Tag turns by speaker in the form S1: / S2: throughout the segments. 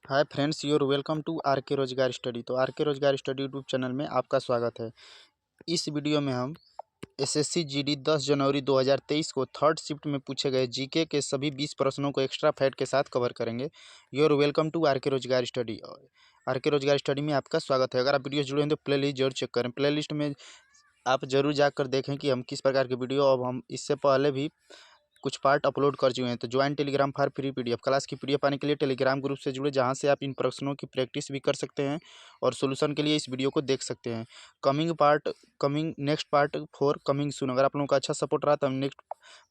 S1: Hi friends, your welcome to R K Rojgar study. तो are K Rojgar study YouTube channel में आपका स्वागत है। इस वीडियो में हम एसएससी जीडी 10 जनवरी 2023 को थर्ड शिफ्ट में पूछे गए जीके के सभी 20 प्रश्नों को एक्स्ट्रा फैक्ट के साथ कवर करेंगे। Your welcome to R K Rojgar study. Are K Rojgar study में आपका स्वागत है। अगर आप वीडियो जुड़े हैं तो प्ले लिस्ट जरूर चेक करें। प्ले लिस्ट में आप जरूर जाकर देखें कि हम किस प्रकार के वीडियो, अब हम इससे पहले भी कुछ पार्ट अपलोड कर चुके हैं। तो join Telegram for free PDF, class की पीडीएफ पाने के लिए टेलीग्राम ग्रुप से जुड़े, जहां से आप इन प्रश्नों की प्रैक्टिस भी कर सकते हैं और सॉल्यूशन के लिए इस वीडियो को देख सकते हैं। Next part 4 coming soon. अगर आप लोगों का अच्छा सपोर्ट रहा तो हम नेक्स्ट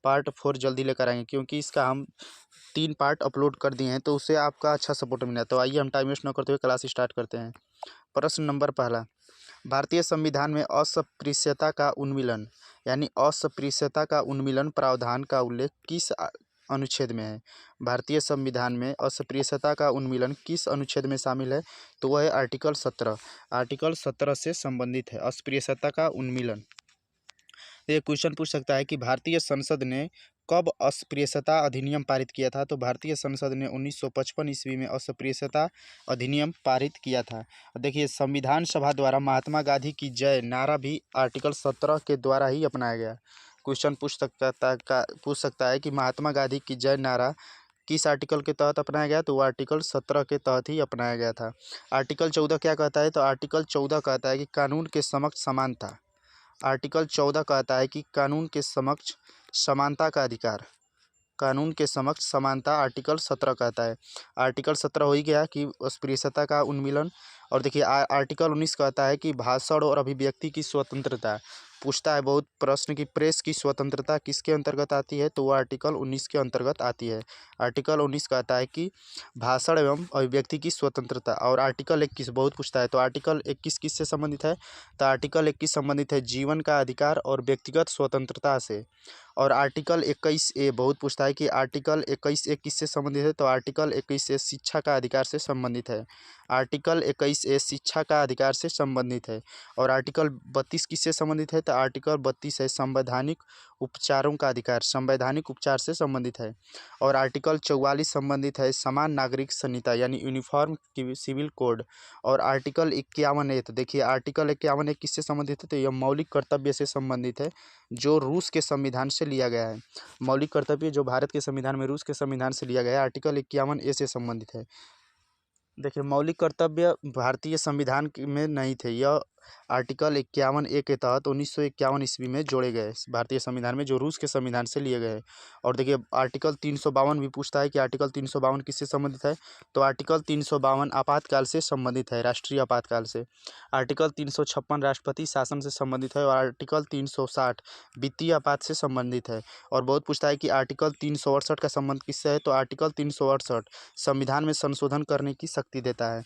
S1: पार्ट 4 जल्दी लेकर आएंगे, क्योंकि इसका हम 3 पार्ट अपलोड कर दिए हैं, तो उससे आपका अच्छा सपोर्ट मिला। तो आइए हम टाइम वेस्ट न करते हुए क्लास स्टार्ट करते हैं। प्रश्न नंबर पहला, भारतीय संविधान में अस्पृश्यता का उन्मूलन यानी अस्पृश्यता का उन्मूलन प्रावधान का उल्लेख किस अनुच्छेद में है? भारतीय संविधान में अस्पृश्यता का उन्मूलन किस अनुच्छेद में शामिल है? तो वह है आर्टिकल 17। आर्टिकल 17 से संबंधित है अस्पृश्यता का उन्मूलन। ये क्वेश्चन पूछ सकता है कि भारतीय संसद ने कब अस्पृश्यता अधिनियम पारित किया था? तो भारतीय संसद ने 1955 ईस्वी में अस्पृश्यता अधिनियम पारित किया था। देखिए, संविधान सभा द्वारा महात्मा गांधी की जय नारा भी आर्टिकल 17 के द्वारा ही अपनाया गया। क्वेश्चन पूछ सकता है कि महात्मा गांधी की जय नारा किस आर्टिकल के तहत अपनाया गया? तो वो आर्टिकल 17 के तहत ही अपनाया गया था। आर्टिकल 14 क्या कहता है? तो आर्टिकल 14 कहता है कि कानून के समक्ष समानता। आर्टिकल 14 कहता है कि कानून के समक्ष समानता का अधिकार। कानून के समक्ष समानता आर्टिकल 17 कहता है। आर्टिकल 17 हो ही गया कि अस्पृश्यता का उन्मूलन। और देखिए, आर्टिकल 19 कहता है कि भाषण और अभिव्यक्ति की स्वतंत्रता। पूछता है बहुत प्रश्न की प्रेस की स्वतंत्रता किसके अंतर्गत आती है? तो वो आर्टिकल 19 के अंतर्गत आती है। आर्टिकल 19 कहता है कि भाषण एवं अभिव्यक्ति की स्वतंत्रता। और आर्टिकल 21 बहुत पूछता है, तो आर्टिकल 21 किससे संबंधित है? तो आर्टिकल 21 संबंधित है जीवन का अधिकार और व्यक्तिगत स्वतंत्रता से। और आर्टिकल 21A बहुत पूछता है कि आर्टिकल 21A किससे संबंधित है? तो आर्टिकल 21A शिक्षा का अधिकार से संबंधित है। आर्टिकल 21A शिक्षा का अधिकार से संबंधित है। और आर्टिकल 32 किससे संबंधित है? तो आर्टिकल 32 है संवैधानिक उपचारों का अधिकार, संवैधानिक उपचार से संबंधित है। और आर्टिकल 44 संबंधित है समान नागरिक संहिता यानी यूनिफॉर्म सिविल कोड। और आर्टिकल 51 है, तो देखिए आर्टिकल 51 किससे संबंधित है? तो यह मौलिक कर्तव्य से संबंधित है, जो रूस के संविधान से लिया गया है। मौलिक कर्तव्य जो भारत के संविधान में रूस के संविधान से लिया गया है, आर्टिकल 51A से संबंधित है। देखिए, मौलिक कर्तव्य भारतीय संविधान में नहीं थे, यह आर्टिकल 51A के तहत 1951 ईस्वी में जोड़े गए भारतीय संविधान में, जो रूस के संविधान से लिए गए हैं। और देखिए, आर्टिकल 352 भी पूछता है कि आर्टिकल 352 किससे संबंधित है? तो आर्टिकल 352 आपातकाल से संबंधित है, राष्ट्रीय आपातकाल से। आर्टिकल 356 राष्ट्रपति शासन से संबंधित है। और आर्टिकल 360 वित्तीय आपात से संबंधित है। और बहुत पूछता है कि आर्टिकल 368 का संबंध किससे है? तो आर्टिकल 368 संविधान में संशोधन करने की शक्ति देता है,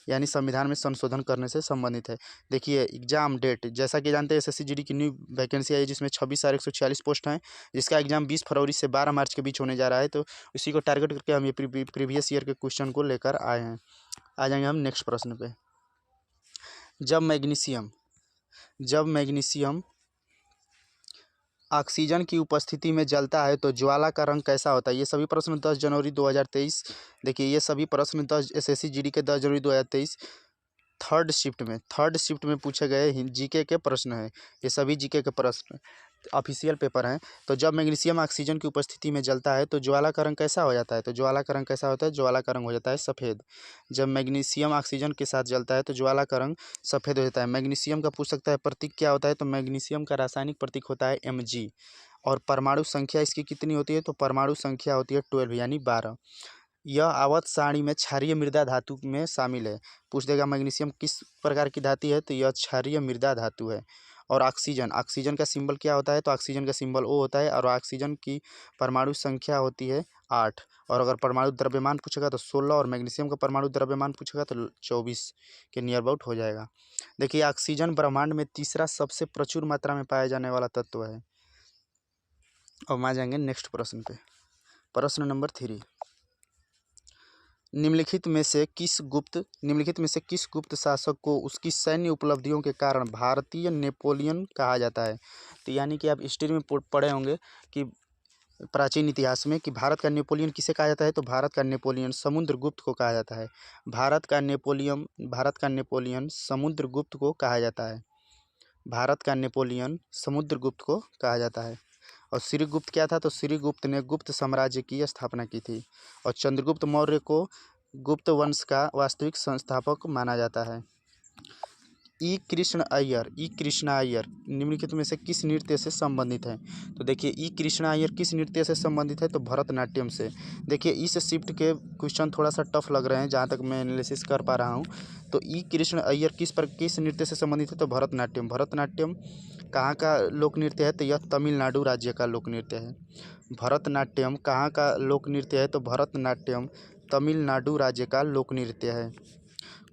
S1: यानी संविधान में संशोधन करने से संबंधित है। देखिए, एग्जाम डेट जैसा कि जानते हैं, एसएससी जीडी की न्यू वैकेंसी आई है, जिसमें 26,146 पोस्ट हैं, जिसका एग्जाम 20 फरवरी से 12 मार्च के बीच होने जा रहा है। तो इसी को टारगेट करके हम ये प्रीवियस ईयर के क्वेश्चन को लेकर आए हैं। आ जाएंगे हम नेक्स्ट प्रश्न पे। जब मैग्नीशियम ऑक्सीजन की उपस्थिति में जलता है तो ज्वाला का रंग कैसा होता है? ये सभी प्रश्न 10 जनवरी 2023, देखिए ये सभी प्रश्न 10 एसएससी जीडी के 10 जनवरी 2023 थर्ड शिफ्ट में पूछे गए जीके के प्रश्न हैं। ये सभी जीके के प्रश्न ऑफिशियल पेपर हैं। तो जब मैग्नीशियम ऑक्सीजन की उपस्थिति में जलता है तो ज्वाला का रंग कैसा हो जाता है? तो ज्वाला का रंग कैसा होता है? ज्वाला का रंग हो जाता है सफ़ेद। जब मैग्नीशियम ऑक्सीजन के साथ जलता है तो ज्वाला का रंग सफ़ेद हो जाता है। मैग्नीशियम का पूछ सकता है प्रतीक क्या होता है? तो मैग्नीशियम का रासायनिक प्रतीक होता है Mg। और परमाणु संख्या इसकी कितनी होती है? तो परमाणु संख्या होती है 12 यानी 12। यह आवर्त सारणी में क्षारीय मृदा धातु में शामिल है। पूछ देगा मैग्नीशियम किस प्रकार की धातु है? तो यह क्षारीय मृदा धातु है। और ऑक्सीजन का सिंबल क्या होता है? तो ऑक्सीजन का सिंबल O होता है। और ऑक्सीजन की परमाणु संख्या होती है 8। और अगर परमाणु द्रव्यमान पूछेगा तो 16। और मैग्नीशियम का परमाणु द्रव्यमान पूछेगा तो 24 के नियर अबाउट हो जाएगा। देखिए, ऑक्सीजन ब्रह्मांड में तीसरा सबसे प्रचुर मात्रा में पाया जाने वाला तत्व है। अब हम आ जाएंगे नेक्स्ट प्रश्न पे। प्रश्न नंबर 3, निम्नलिखित में से किस गुप्त शासक को उसकी सैन्य उपलब्धियों के कारण भारतीय नेपोलियन कहा जाता है? तो यानी कि आप हिस्ट्री में पढ़े होंगे कि प्राचीन इतिहास में कि भारत का नेपोलियन किसे कहा जाता है, तो भारत का नेपोलियन समुद्रगुप्त को कहा जाता है। भारत का नेपोलियन समुद्रगुप्त को कहा जाता है। भारत का नेपोलियन समुद्रगुप्त को कहा जाता है। और श्रीगुप्त क्या था, तो श्रीगुप्त ने गुप्त साम्राज्य की स्थापना की थी। और चंद्रगुप्त मौर्य को गुप्त वंश का वास्तविक संस्थापक माना जाता है। ई कृष्ण अय्यर निम्नलिखित में से किस नृत्य से संबंधित है, तो देखिए ई कृष्ण अय्यर किस नृत्य से संबंधित है, तो भरतनाट्यम से। देखिए इस शिफ्ट के क्वेश्चन थोड़ा सा टफ लग रहे हैं जहाँ तक मैं एनालिसिस कर पा रहा हूँ। तो ई कृष्ण अय्यर किस नृत्य से संबंधित है, तो भरतनाट्यम। भरतनाट्यम कहाँ का लोक नृत्य है, तो यह तमिलनाडु राज्य का लोक नृत्य है। भरतनाट्यम कहाँ का लोक नृत्य है, तो भरतनाट्यम तमिलनाडु राज्य का लोक नृत्य है।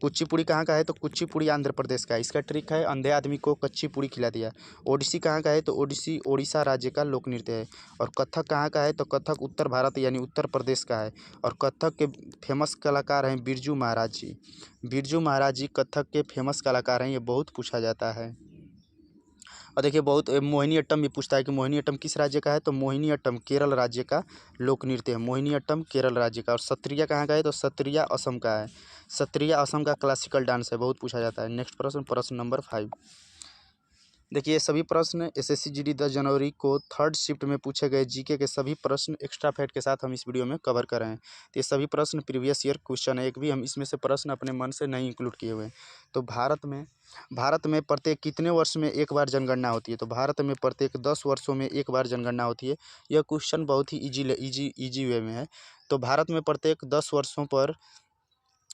S1: कुचिपुड़ी कहाँ का है, तो कुचिपुड़ी आंध्र प्रदेश का है। इसका ट्रिक है अंधे आदमी को कच्ची पूड़ी खिला दिया। ओडिसी कहाँ का है, तो ओडिसी ओडिशा राज्य का लोक नृत्य है। और कथक कहाँ का है, तो कथक उत्तर भारत यानी उत्तर प्रदेश का है। और कथक के फेमस कलाकार हैं बिरजू महाराज जी। बिरजू महाराज जी कथक के फेमस कलाकार हैं, ये बहुत पूछा जाता है। और देखिए बहुत मोहिनीअट्टम भी पूछता है कि मोहिनीअट्टम किस राज्य का है, तो मोहिनीअट्टम केरल राज्य का लोक नृत्य है। मोहिनीअट्टम केरल राज्य का। और सत्रिया कहाँ का है, तो सत्रिया असम का है। सत्रिया असम का क्लासिकल डांस है, बहुत पूछा जाता है। नेक्स्ट प्रश्न, प्रश्न नंबर 5। देखिए सभी प्रश्न एसएससी जीडी 10 जनवरी को थर्ड शिफ्ट में पूछे गए जीके के सभी प्रश्न एक्स्ट्रा फैक्ट के साथ हम इस वीडियो में कवर कर रहे हैं। तो ये सभी प्रश्न प्रीवियस ईयर क्वेश्चन है, एक भी हम इसमें से प्रश्न अपने मन से नहीं इंक्लूड किए हुए हैं। तो भारत में प्रत्येक कितने वर्ष में एक बार जनगणना होती है, तो भारत में प्रत्येक 10 वर्षों में एक बार जनगणना होती है। यह क्वेश्चन बहुत ही ईजी वे में है। तो भारत में प्रत्येक 10 वर्षों पर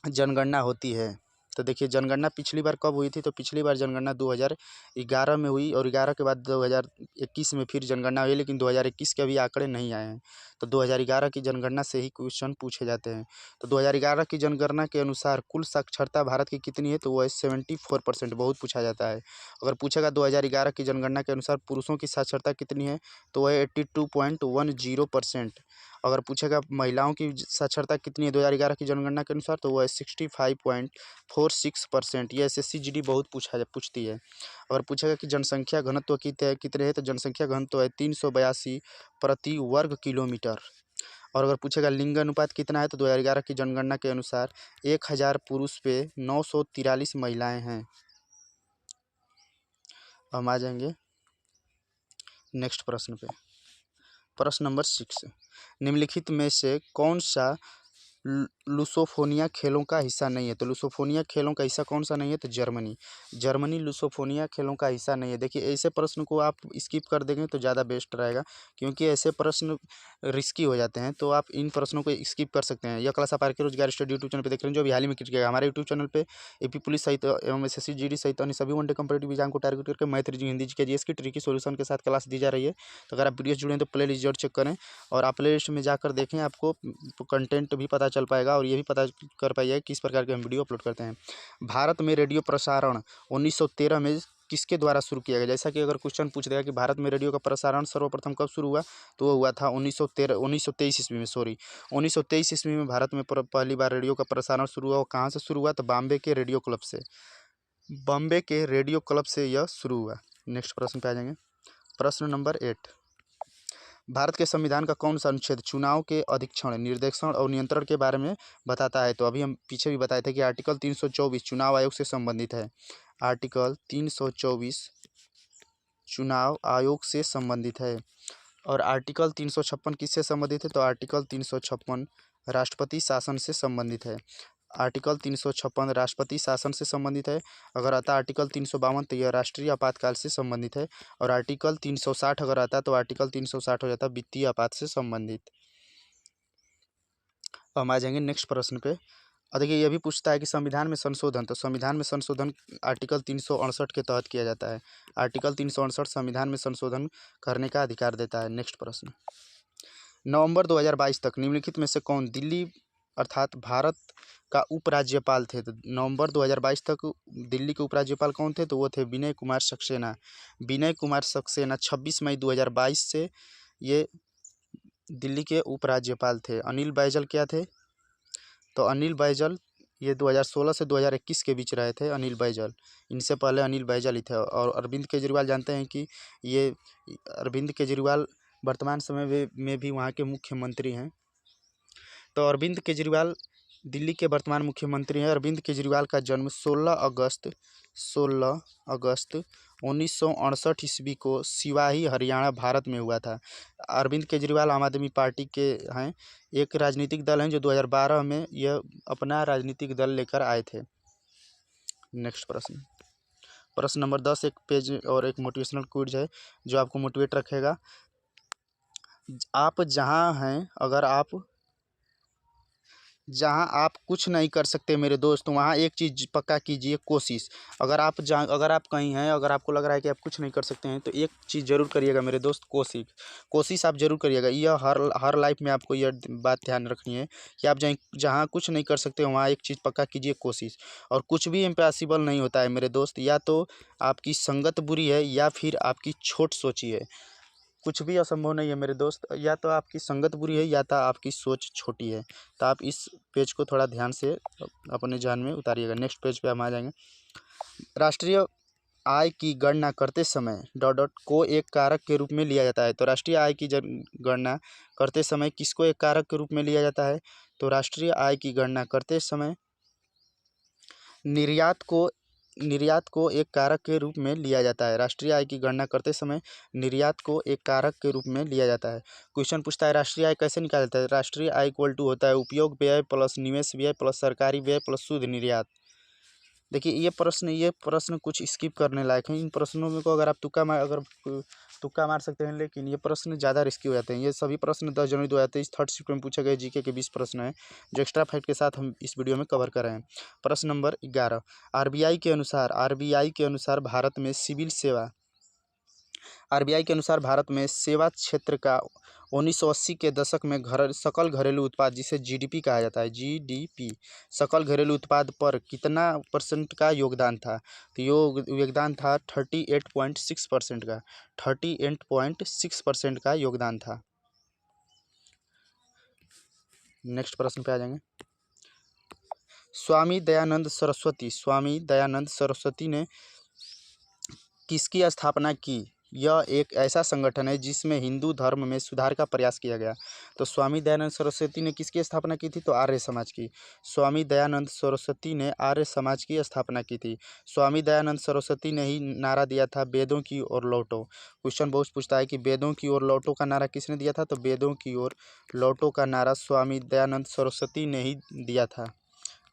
S1: जनगणना होती है। तो देखिए जनगणना पिछली बार कब हुई थी, तो पिछली बार जनगणना 2011 में हुई। और 11 के बाद 2021 में फिर जनगणना हुई, लेकिन 2021 के अभी आंकड़े नहीं आए हैं। तो 2011 की जनगणना से ही क्वेश्चन पूछे जाते हैं। तो 2011 की जनगणना के अनुसार कुल साक्षरता भारत की कितनी है, तो वह है 74%, बहुत पूछा जाता है। अगर पूछेगा 2011 की जनगणना के अनुसार पुरुषों की साक्षरता कितनी है, तो वह 82.10%। अगर पूछेगा महिलाओं की साक्षरता कितनी है 2011 की जनगणना के अनुसार, तो वह है 65.46%। ये एसएससी जीडी बहुत पूछती है। अगर पूछेगा कि जनसंख्या घनत्व कितने है, तो जनसंख्या घनत्व है 382 प्रति वर्ग किलोमीटर। और अगर पूछेगा लिंग अनुपात कितना है, तो 2011 की जनगणना के अनुसार 1000 पुरुष पे 943 महिलाएं हैं। हम आ जाएंगे नेक्स्ट प्रश्न पे। प्रश्न नंबर 6, निम्नलिखित में से कौन सा लुसोफोनिया खेलों का हिस्सा नहीं है, तो लुसोफोनिया खेलों का हिस्सा कौन सा नहीं है, तो जर्मनी लुसोफोनिया खेलों का हिस्सा नहीं है। देखिए ऐसे प्रश्न को आप स्किप कर देंगे तो ज़्यादा बेस्ट रहेगा, क्योंकि ऐसे प्रश्न रिस्की हो जाते हैं। तो आप इन प्रश्नों को स्किप कर सकते हैं। यह क्लास आप आरके रोजगार स्टडी यूट्यूब चैनल पर देख रहे हैं, जो भी हाल ही में किया हमारे यूट्यूब चैनल पर एपी पुलिस सहित एवं एसएससी जीडी सहित अन्य सभी वनडे कॉम्पिटिटिव एग्जाम को टारगेट करके मैथ, रीजनिंग, हिंदी के जीएस की ट्रिकी सॉल्यूशन के साथ क्लास दी जा रही है। तो अगर आप वीडियो जुड़े हैं तो प्ले लिस्ट जरूर चेक करें, और आप प्ले लिस्ट में जाकर देखें, आपको कंटेंट भी पता चल पाएगा और ये भी पता कर पाइएगा किस प्रकार के हम वीडियो अपलोड करते हैं। भारत में रेडियो प्रसारण 1913 में किसके द्वारा शुरू किया गया। जैसा कि अगर क्वेश्चन पूछ देगा कि भारत में रेडियो का प्रसारण सर्वप्रथम कब शुरू हुआ, तो वो हुआ था 1923 ईस्वी में। 1923 ईस्वी में भारत में पहली बार रेडियो का प्रसारण शुरू हुआ। और कहाँ से शुरू हुआ, तो बॉम्बे के रेडियो क्लब से। बॉम्बे के रेडियो क्लब से यह शुरू हुआ। नेक्स्ट प्रश्न पे आ जाएंगे। प्रश्न नंबर 8, भारत के संविधान का कौन सा अनुच्छेद चुनाव के अधीक्षण, निर्देशन और नियंत्रण के बारे में बताता है, तो अभी हम पीछे भी बताए थे कि आर्टिकल 324 चुनाव आयोग से संबंधित है। आर्टिकल 324 चुनाव आयोग से संबंधित है। और आर्टिकल 356 किससे संबंधित है, तो आर्टिकल 356 राष्ट्रपति शासन से संबंधित है। आर्टिकल 356 राष्ट्रपति शासन से संबंधित है। अगर आता आर्टिकल 352 तो यह राष्ट्रीय आपातकाल से संबंधित है। और आर्टिकल 360 अगर आता तो आर्टिकल 360 हो जाता वित्तीय आपात से संबंधित। अब हम आ जाएंगे नेक्स्ट प्रश्न पे। और देखिए यह भी पूछता है कि संविधान में संशोधन, तो संविधान में संशोधन आर्टिकल 368 के तहत किया जाता है। आर्टिकल 368 संविधान में संशोधन करने का अधिकार देता है। नेक्स्ट प्रश्न, नवंबर 2022 तक निम्नलिखित में से कौन दिल्ली अर्थात भारत का उपराज्यपाल थे, तो नवंबर 2022 तक दिल्ली के उपराज्यपाल कौन थे, तो वो थे विनय कुमार सक्सेना। विनय कुमार सक्सेना 26 मई 2022 से ये दिल्ली के उपराज्यपाल थे। अनिल बैजल क्या थे, तो अनिल बैजल ये 2016 से 2021 के बीच रहे थे। अनिल बैजल, इनसे पहले अनिल बैजल ही थे। और अरविंद केजरीवाल जानते हैं कि ये अरविंद केजरीवाल वर्तमान समय में भी वहाँ के मुख्यमंत्री हैं। तो अरविंद केजरीवाल दिल्ली के वर्तमान मुख्यमंत्री हैं। अरविंद केजरीवाल का जन्म 16 अगस्त 1968 ईस्वी को सिवाही, हरियाणा, भारत में हुआ था। अरविंद केजरीवाल आम आदमी पार्टी के हैं। एक राजनीतिक दल हैं जो 2012 में यह अपना राजनीतिक दल लेकर आए थे। नेक्स्ट प्रश्न नंबर 10 एक पेज और एक मोटिवेशनल क्विज है जो आपको मोटिवेट रखेगा। आप जहाँ हैं, जहाँ आप कुछ नहीं कर सकते मेरे दोस्त, वहाँ एक चीज़ पक्का कीजिए, कोशिश। अगर आप कहीं हैं, अगर आपको लग रहा है कि आप कुछ नहीं कर सकते हैं, तो एक चीज़ ज़रूर करिएगा मेरे दोस्त, कोशिश आप ज़रूर करिएगा। यह हर लाइफ में आपको यह बात ध्यान रखनी है कि आप जहाँ कुछ नहीं कर सकते वहाँ एक चीज़ पक्का कीजिए, कोशिश। और कुछ भी इम्पॉसिबल नहीं होता है मेरे दोस्त, या तो आपकी संगत बुरी है या फिर आपकी सोच छोटी है। कुछ भी असंभव नहीं है मेरे दोस्त, या तो आपकी संगत बुरी है या तो आपकी सोच छोटी है। तो आप इस पेज को थोड़ा ध्यान से अपने ध्यान में उतारिएगा। नेक्स्ट पेज पे हम आ जाएंगे। राष्ट्रीय आय की गणना करते समय डॉट डॉट को एक कारक के रूप में लिया जाता है। तो राष्ट्रीय आय की गणना करते समय किसको एक कारक के रूप में लिया जाता है? तो राष्ट्रीय आय की गणना करते समय निर्यात को एक कारक के रूप में लिया जाता है। राष्ट्रीय आय की गणना करते समय निर्यात को एक कारक के रूप में लिया जाता है। क्वेश्चन पूछता है राष्ट्रीय आय कैसे निकाला जाता है? राष्ट्रीय आय इक्वल टू होता है उपयोग व्यय प्लस निवेश व्यय प्लस सरकारी व्यय प्लस शुद्ध निर्यात। देखिए ये प्रश्न कुछ स्किप करने लायक हैं। इन प्रश्नों में को अगर आप तुक्का मार सकते हैं, लेकिन ये प्रश्न ज़्यादा रिस्की हो जाते हैं। ये सभी प्रश्न 10 जनवरी 2023 थर्ड शिफ्ट में पूछे गए जीके के 20 प्रश्न हैं जो एक्स्ट्रा फैक्ट के साथ हम इस वीडियो में कवर कर रहे हैं। प्रश्न नंबर 11, आरबीआई के अनुसार भारत में सेवा क्षेत्र का 1980 के दशक में सकल घरेलू उत्पाद, जिसे जीडीपी कहा जाता है, जीडीपी, सकल घरेलू उत्पाद पर कितना % का योगदान था? तो योगदान था 38.6% का। 38.6% का योगदान था। नेक्स्ट प्रश्न पे आ जाएंगे। स्वामी दयानंद सरस्वती ने किसकी स्थापना की? यह एक ऐसा संगठन है जिसमें हिंदू धर्म में सुधार का प्रयास किया गया। तो स्वामी दयानंद सरस्वती ने किसकी स्थापना की थी? तो आर्य समाज की। स्वामी दयानंद सरस्वती ने आर्य समाज की स्थापना की थी। स्वामी दयानंद सरस्वती ने ही नारा दिया था, वेदों की ओर लौटो। क्वेश्चन बहुत पूछता है कि वेदों की ओर लौटो का नारा किसने दिया था? तो वेदों की ओर लौटो का नारा स्वामी दयानंद सरस्वती ने ही दिया था।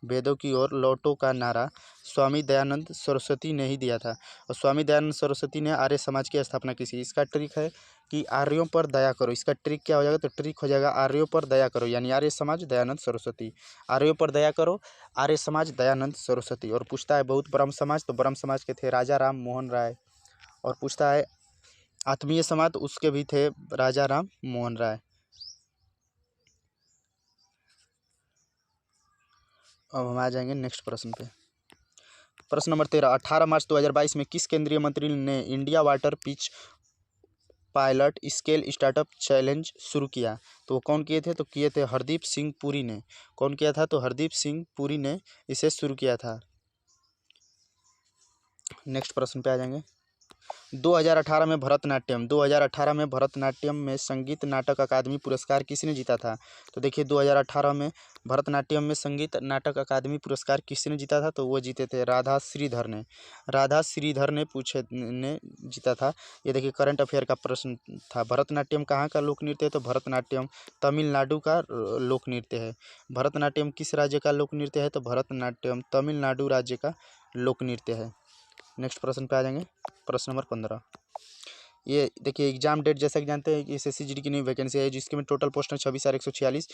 S1: वेदों की ओर लौटो का नारा स्वामी दयानंद सरस्वती ने ही दिया था। और स्वामी दयानंद सरस्वती ने आर्य समाज की स्थापना की थी। इसका ट्रिक है कि आर्यों पर दया करो। इसका ट्रिक क्या हो जाएगा? तो ट्रिक हो जाएगा आर्यों पर दया करो, यानी आर्य समाज दयानंद सरस्वती। आर्यों पर दया करो, आर्य समाज दयानंद सरस्वती। और पूछता है बहुत ब्रह्म समाज, तो ब्रह्म समाज के थे राजा राम मोहन राय। और पूछता है आत्मीय समाज, तो उसके भी थे राजा राम मोहन राय। अब हम आ जाएंगे नेक्स्ट प्रश्न पे। प्रश्न नंबर 13, 18 मार्च 2022 में किस केंद्रीय मंत्री ने India water pitch pilot scale startup challenge शुरू किया? तो वो कौन किए थे? तो किए थे हरदीप सिंह पुरी ने। कौन किया था? तो हरदीप सिंह पुरी ने इसे शुरू किया था। नेक्स्ट प्रश्न पे आ जाएंगे। 2018 में भरतनाट्यम में संगीत नाटक अकादमी पुरस्कार किसने जीता था? तो देखिए 2018 में भरतनाट्यम में संगीत नाटक अकादमी पुरस्कार किसने जीता था? तो वो जीते थे राधा श्रीधर ने। ने जीता था। ये देखिए करंट अफेयर का प्रश्न था। भरतनाट्यम कहाँ का लोक नृत्य है? तो भरतनाट्यम तमिलनाडु का लोक नृत्य है। भरतनाट्यम किस राज्य का लोक नृत्य है? तो भरतनाट्यम तमिलनाडु राज्य का लोक नृत्य है। नेक्स्ट प्रश्न पे आ जाएंगे। प्रश्न नंबर 15, ये देखिए एग्जाम डेट जैसा कि जानते हैं कि एसएससी जीडी की नई वैकेंसी है जिसके में टोटल पोस्ट है 26,146,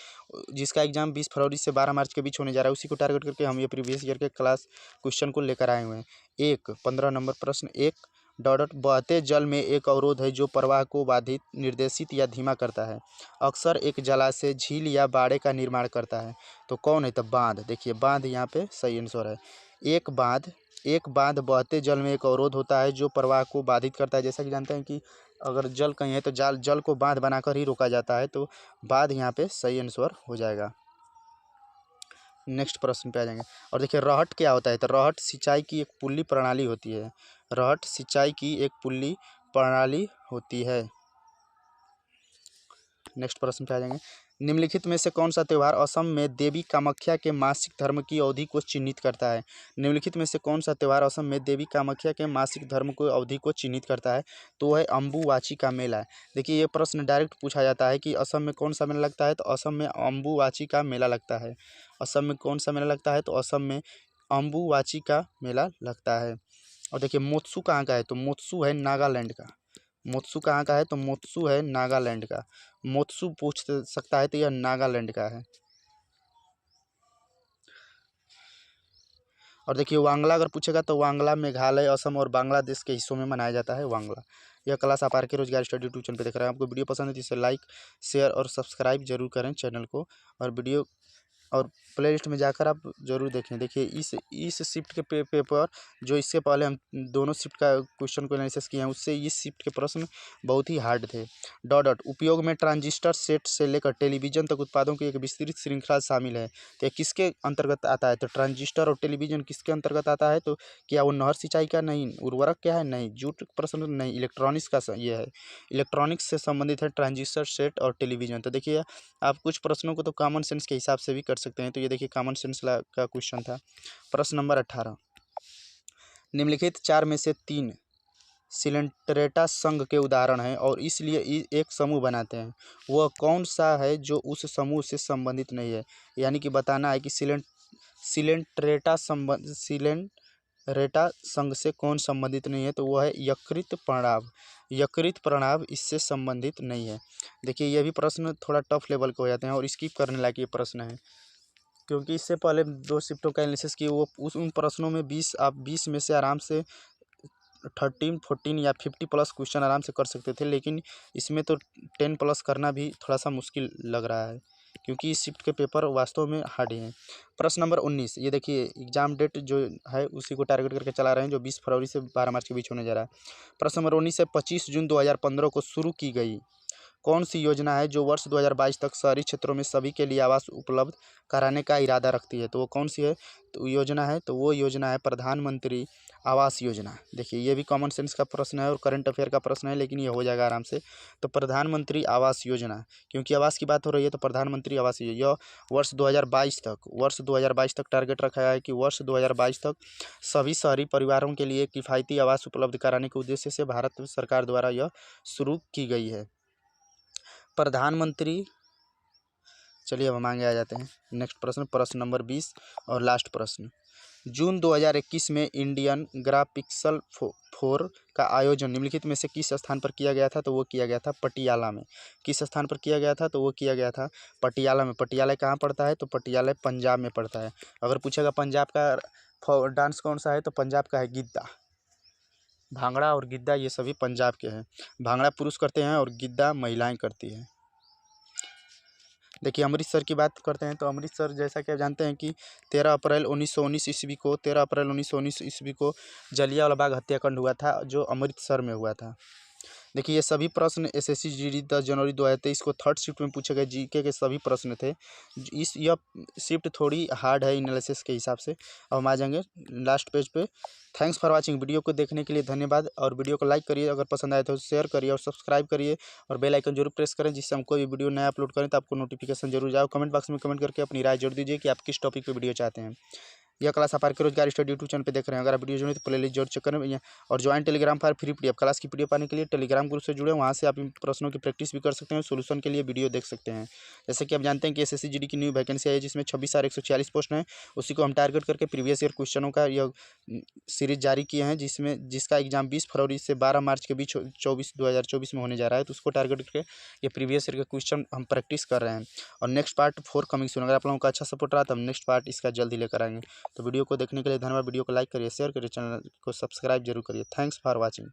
S1: जिसका एग्जाम 20 फरवरी से 12 मार्च के बीच होने जा रहा है। उसी को टारगेट करके हम ये प्रीवियस ईयर के क्लास क्वेश्चन को लेकर आए हुए हैं। 15 नंबर प्रश्न, एक डॉट बहते जल में एक अवरोध है जो प्रवाह को बाधित, निर्देशित या धीमा करता है। अक्सर एक जलाशय, झील या बाड़े का निर्माण करता है। तो कौन है? तो बांध। देखिए बांध यहाँ पे सही आंसर है। एक बांध बहते जल में एक अवरोध होता है जो प्रवाह को बाधित करता है। जैसा कि जानते हैं कि अगर जल कहीं है तो जल को बांध बनाकर ही रोका जाता है। तो बांध यहाँ पे सही आंसर हो जाएगा। नेक्स्ट प्रश्न पे आ जाएंगे। और देखिए रहट क्या होता है? तो रहट सिंचाई की एक पुल्ली प्रणाली होती है। रहट सिंचाई की एक पुल्ली प्रणाली होती है। नेक्स्ट प्रश्न पे आ जाएंगे। निम्नलिखित में से कौन सा त्यौहार असम में देवी कामाख्या के मासिक धर्म की अवधि को चिन्हित करता है? निम्नलिखित में से कौन सा त्यौहार असम में देवी कामाख्या के मासिक धर्म को अवधि को चिन्हित करता है? तो वह है अम्बुवाची का मेला। देखिए ये प्रश्न डायरेक्ट पूछा जाता है कि असम में कौन सा मेला लगता है, तो असम में अम्बुवाची का मेला लगता है। असम में कौन सा मेला लगता है, तो असम में अम्बुवाची का मेला लगता है। और देखिए मोत्सू कहाँ का है, तो मोत्सू है नागालैंड का। मोत्सू कहाँ का है, तो मोत्सू है नागालैंड का। मोत्सू पूछ सकता है तो यह नागालैंड का है। और देखिए वांगला अगर पूछेगा तो वांगला मेघालय, असम और बांग्लादेश के हिस्सों में मनाया जाता है वांगला। यह क्लास आप are K Rojgar study YouTube channel पे देख रहे हैं। आपको वीडियो पसंद है तो इसे लाइक, शेयर और सब्सक्राइब जरूर करें चैनल को, और वीडियो और प्लेलिस्ट में जाकर आप जरूर देखें। देखिए इस शिफ्ट के पेपर जो इससे पहले हम दोनों शिफ्ट का क्वेश्चन को एनालिसिस किए हैं, उससे इस शिफ्ट के प्रश्न बहुत ही हार्ड थे। डॉट डॉट उपयोग में ट्रांजिस्टर सेट से लेकर टेलीविजन तक उत्पादों की एक विस्तृत श्रृंखला शामिल है। तो किसके अंतर्गत आता है, तो ट्रांजिस्टर और टेलीविजन किसके अंतर्गत आता है? तो क्या वो नहर सिंचाई का? नहीं। उर्वरक क्या है? नहीं। जूट प्रश्न नहीं। इलेक्ट्रॉनिक्स का ये है, इलेक्ट्रॉनिक्स से संबंधित है ट्रांजिस्टर सेट और टेलीविजन। तो देखिए आप कुछ प्रश्नों को तो कॉमन सेंस के हिसाब से भी कर सकते हैं। तो ये देखिए कॉमन सेंस का क्वेश्चन था। प्रश्न नंबर 18, निम्नलिखित 4 में से 3 सिलेंट्रेटा संघ के उदाहरण हैं और इसलिए एक समूह बनाते हैं। वह कौन सा है जो उस समूह से संबंधित नहीं है? यानी कि बताना है कि सिलेंट्रेटा संघ से कौन संबंधित नहीं है, तो वह है यकृत प्रणव। यकृत प्रणव इससे संबंधित नहीं है। देखिए ये भी प्रश्न थोड़ा टफ लेवल के हो जाते हैं और स्किप करने लायक ये प्रश्न है, क्योंकि इससे पहले 2 शिफ्टों का एनालिसिस किए, वो उन प्रश्नों में 20 में से आराम से 13, 14 या 50 प्लस क्वेश्चन आराम से कर सकते थे, लेकिन इसमें तो 10 प्लस करना भी थोड़ा सा मुश्किल लग रहा है, क्योंकि इस शिफ्ट के पेपर वास्तव में हार्ड हैं। प्रश्न नंबर 19, ये देखिए एग्जाम डेट जो है उसी को टारगेट करके चला रहे हैं, जो 20 फरवरी से 12 मार्च के बीच होने जा रहा है। प्रश्न नंबर 19 है 25 जून 2015 को शुरू की गई कौन सी योजना है जो वर्ष 2022 तक शहरी क्षेत्रों में सभी के लिए आवास उपलब्ध कराने का इरादा रखती है? तो वो कौन सी है, तो योजना है, तो वो योजना है प्रधानमंत्री आवास योजना। देखिए ये भी कॉमन सेंस का प्रश्न है और करंट अफेयर का प्रश्न है, लेकिन ये हो जाएगा आराम से। तो प्रधानमंत्री आवास योजना, क्योंकि आवास की बात हो रही है तो प्रधानमंत्री आवास योजना यह वर्ष 2022 तक टारगेट रखा है कि वर्ष 2022 तक सभी शहरी परिवारों के लिए किफ़ायती आवास उपलब्ध कराने के उद्देश्य से भारत सरकार द्वारा यह शुरू की गई है प्रधानमंत्री। चलिए अब हम आगे आ जाते हैं। नेक्स्ट प्रश्न, प्रश्न नंबर 20 और लास्ट प्रश्न। जून 2021 में इंडियन ग्राफिक्सल फोर का आयोजन निम्नलिखित में से किस स्थान पर किया गया था? तो वो किया गया था पटियाला में। किस स्थान पर किया गया था? तो वो किया गया था पटियाला में। पटियाला कहाँ पड़ता है? तो पटियाला पंजाब में पड़ता है। अगर पूछेगा पंजाब का डांस कौन सा है, तो पंजाब का है गिद्दा। भांगड़ा और गिद्दा ये सभी पंजाब के हैं। भांगड़ा पुरुष करते हैं और गिद्दा महिलाएं करती हैं। देखिए अमृतसर की बात करते हैं तो अमृतसर जैसा कि आप जानते हैं कि 13 अप्रैल 1919 ईस्वी को जलियांवाला बाग हत्याकांड हुआ था, जो अमृतसर में हुआ था। देखिए ये सभी प्रश्न एसएससी जीडी 10 जनवरी 2023 को थर्ड शिफ्ट में पूछे गए जीके के सभी प्रश्न थे। यह शिफ्ट थोड़ी हार्ड है एनालिसिस के हिसाब से। अब हम आ जाएंगे लास्ट पेज पे। Thanks for watching. वीडियो को देखने के लिए धन्यवाद, और वीडियो को लाइक करिए, अगर पसंद आए तो शेयर करिए और सब्सक्राइब करिए और बेल आइकन जरूर प्रेस करें, जिससे हम कोई भी वीडियो नया अपलोड करें तो आपको नोटिफिकेशन जरूर जाए। कमेंट बॉक्स में कमेंट करके अपनी राय जरूर दीजिए कि आप किस टॉपिक पर वीडियो चाहते हैं। यह क्लास आप are K Rojgar study YouTube channel पे देख रहे हैं। अगर आप वीडियो जुड़े तो प्लेलिस्ट जरूर चेक करें और ज्वाइन टेलीग्राम पर फ्री पीडीएफ क्लास की पीडीएफ पाने के लिए टेलीग्राम ग्रुप से जुड़े, वहाँ से आप इन प्रश्नों की प्रैक्टिस भी कर सकते हैं, सोल्यूशन के लिए वीडियो देख सकते हैं। जैसे कि आप जानते हैं कि एसएससी जीडी की न्यू वैकेंसी आई है, जिसमें 26,140 पोस्ट हैं। उसी को हम टारगेट करके प्रीवियस ईयर क्वेश्चनों का यह सीरीज जारी किए हैं, जिसका एग्जाम 20 फरवरी से 12 मार्च के बीच 2024 में होने जा रहा है। तो उसको टारगेट करके ये प्रीवियस ईयर के क्वेश्चन हम प्रैक्टिस कर रहे हैं। और नेक्स्ट पार्ट 4 कमिंग सून। अगर आप लोगों का अच्छा सपोर्ट रहा तो हम नेक्स्ट पार्ट इसका जल्दी लेकर आएंगे। तो वीडियो को देखने के लिए धन्यवाद। वीडियो को लाइक करिए, शेयर करिए, चैनल को सब्सक्राइब जरूर करिए। Thanks for watching.